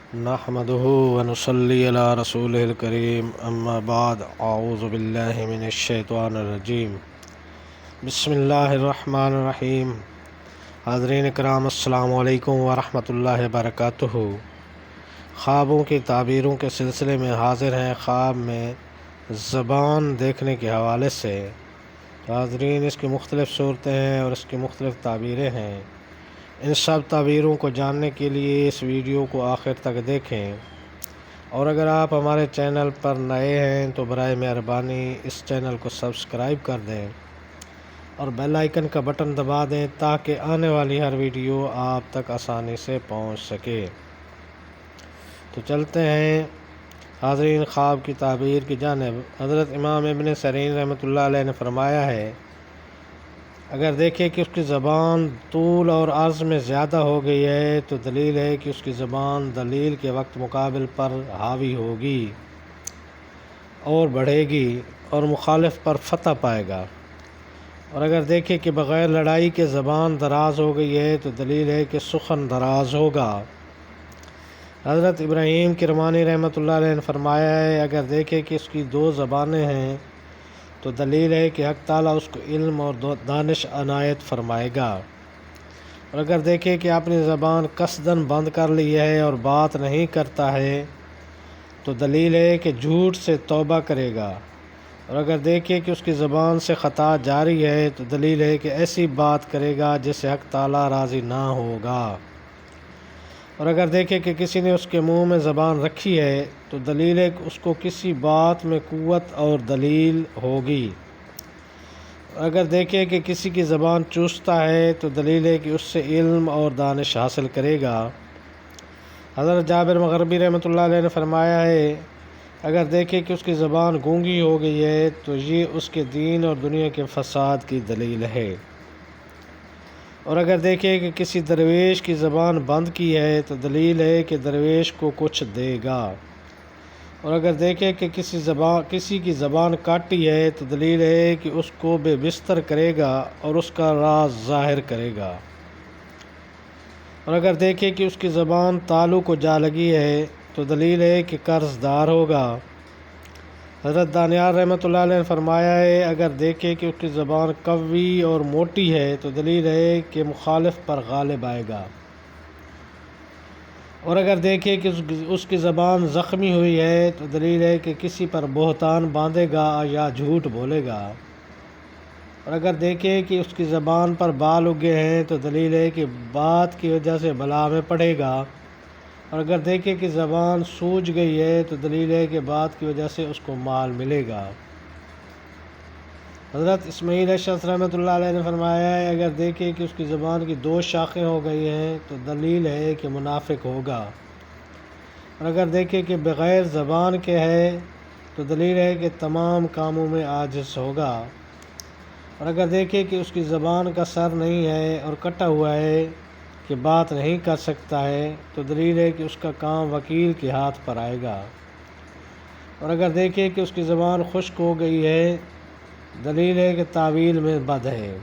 نحمده ونصلي على رسوله الكريم اما بعد اعوذ باللہ من الشیطان الرجیم بسم اللہ الرحمن الرحیم۔ حاضرین اکرام السلام علیکم ورحمۃ اللہ وبرکاتہ۔ خوابوں کی تعبیروں کے سلسلے میں حاضر ہیں خواب میں زبان دیکھنے کے حوالے سے۔ حاضرین، اس کی مختلف صورتیں ہیں اور اس کی مختلف تعبیریں ہیں۔ ان سب تعبیروں کو جاننے کے لیے اس ویڈیو کو آخر تک دیکھیں، اور اگر آپ ہمارے چینل پر نئے ہیں تو برائے مہربانی اس چینل کو سبسکرائب کر دیں اور بیل آئیکن کا بٹن دبا دیں تاکہ آنے والی ہر ویڈیو آپ تک آسانی سے پہنچ سکے۔ تو چلتے ہیں حاضرین خواب کی تعبیر کی جانب۔ حضرت امام ابن سیرین رحمۃ اللہ علیہ نے فرمایا ہے، اگر دیکھے کہ اس کی زبان طول اور عرض میں زیادہ ہو گئی ہے تو دلیل ہے کہ اس کی زبان دلیل کے وقت مقابل پر حاوی ہوگی اور بڑھے گی اور مخالف پر فتح پائے گا۔ اور اگر دیکھے کہ بغیر لڑائی کے زبان دراز ہو گئی ہے تو دلیل ہے کہ سخن دراز ہوگا۔ حضرت ابراہیم کرمانی رحمۃ اللہ علیہ نے فرمایا ہے، اگر دیکھے کہ اس کی دو زبانیں ہیں تو دلیل ہے کہ حق تعالیٰ اس کو علم اور دانش عنایت فرمائے گا۔ اور اگر دیکھے کہ اپنی زبان قصداً بند کر لی ہے اور بات نہیں کرتا ہے تو دلیل ہے کہ جھوٹ سے توبہ کرے گا۔ اور اگر دیکھے کہ اس کی زبان سے خطا جاری ہے تو دلیل ہے کہ ایسی بات کرے گا جس سے حق تعالیٰ راضی نہ ہوگا۔ اور اگر دیکھے کہ کسی نے اس کے منہ میں زبان رکھی ہے تو دلیل ہے کہ اس کو کسی بات میں قوت اور دلیل ہوگی۔ اور اگر دیکھے کہ کسی کی زبان چوستا ہے تو دلیل ہے کہ اس سے علم اور دانش حاصل کرے گا۔ حضرت جابر مغربی رحمۃ اللہ علیہ نے فرمایا ہے، اگر دیکھے کہ اس کی زبان گونگی ہو گئی ہے تو یہ اس کے دین اور دنیا کے فساد کی دلیل ہے۔ اور اگر دیکھے کہ کسی درویش کی زبان بند کی ہے تو دلیل ہے کہ درویش کو کچھ دے گا۔ اور اگر دیکھے کہ کسی کی زبان کاٹی ہے تو دلیل ہے کہ اس کو بے بستر کرے گا اور اس کا راز ظاہر کرے گا۔ اور اگر دیکھے کہ اس کی زبان تالو کو جا لگی ہے تو دلیل ہے کہ قرض دار ہوگا۔ حضرت دانیال رحمۃ اللہ علیہ نے فرمایا ہے، اگر دیکھے کہ اس کی زبان قوی اور موٹی ہے تو دلیل ہے کہ مخالف پر غالب آئے گا۔ اور اگر دیکھے کہ اس کی زبان زخمی ہوئی ہے تو دلیل ہے کہ کسی پر بہتان باندھے گا یا جھوٹ بولے گا۔ اور اگر دیکھے کہ اس کی زبان پر بال اگے ہیں تو دلیل ہے کہ بات کی وجہ سے بلا میں پڑے گا۔ اور اگر دیکھے کہ زبان سوج گئی ہے تو دلیل ہے کہ بات کی وجہ سے اس کو مال ملے گا۔ حضرت اسماعیل اشعث رحمۃ اللہ علیہ نے فرمایا ہے، اگر دیکھے کہ اس کی زبان کی دو شاخیں ہو گئی ہیں تو دلیل ہے کہ منافق ہوگا۔ اور اگر دیکھے کہ بغیر زبان کے ہے تو دلیل ہے کہ تمام کاموں میں عاجز ہوگا۔ اور اگر دیکھے کہ اس کی زبان کا سر نہیں ہے اور کٹا ہوا ہے کہ بات نہیں کر سکتا ہے تو دلیل ہے کہ اس کا کام وکیل کے ہاتھ پر آئے گا۔ اور اگر دیکھے کہ اس کی زبان خشک ہو گئی ہے دلیل ہے کہ تعویل میں بد ہے۔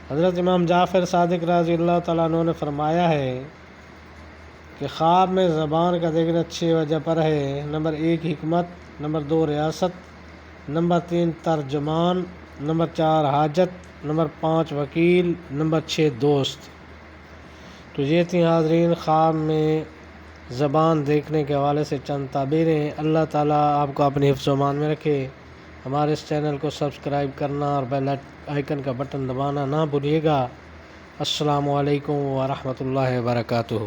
حضرت امام جعفر صادق رضی اللہ تعالیٰ عنہ نے فرمایا ہے کہ خواب میں زبان کا دیکھنا 6 وجہ پر ہے۔ نمبر 1 حکمت، نمبر 2 ریاست، نمبر 3 ترجمان، نمبر 4 حاجت، نمبر 5 وکیل، نمبر 6 دوست۔ تو یہ تھیں حاضرین خواب میں زبان دیکھنے کے حوالے سے چند تعبیریں۔ اللہ تعالیٰ آپ کو اپنی حفظ و امان میں رکھے۔ ہمارے اس چینل کو سبسکرائب کرنا اور بیل آئیکن کا بٹن دبانا نہ بھولیے گا۔ السلام علیکم ورحمۃ اللہ وبرکاتہ۔